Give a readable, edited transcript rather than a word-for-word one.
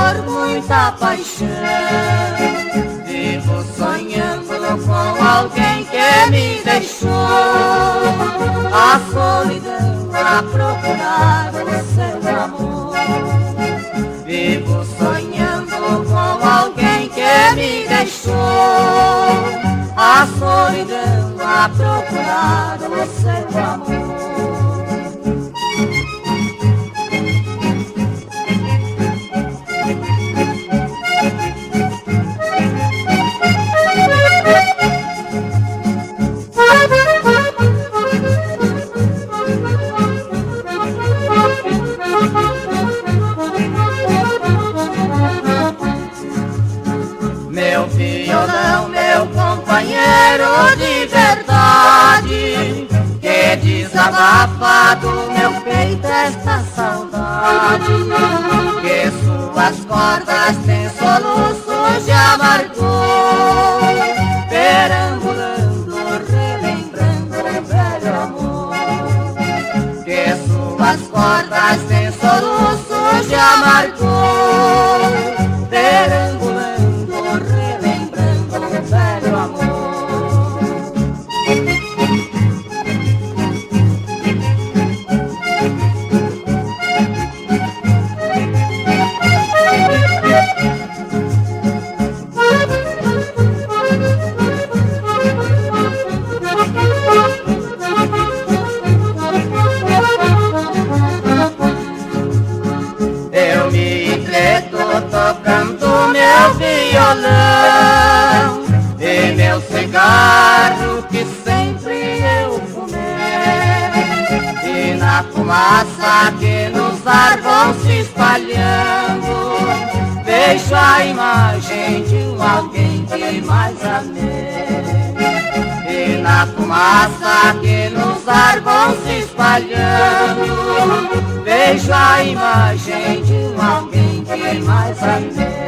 por muita paixão. Vivo sonhando com alguém que me deixou, a solidão a procurar o seu amor. Vivo sonhando com alguém que me deixou, a solidão a procurar o seu amor. Meu violão, meu companheiro de verdade, que desabafa do meu peito esta saudade, que suas cordas têm soluços de amargor, perambulando, relembrando o velho amor. Que suas cordas têm soluços de amargor, perambulando, relembrando o velho amor. Eu me entreto tocando meu violão e meu cigarro que sempre eu fumei, e na fumaça que nos ar vão se espalhando, vejo a imagem de um alguém que mais amei. E na fumaça que nos ar vão se espalhando, vejo a imagem de um alguém que mais amei.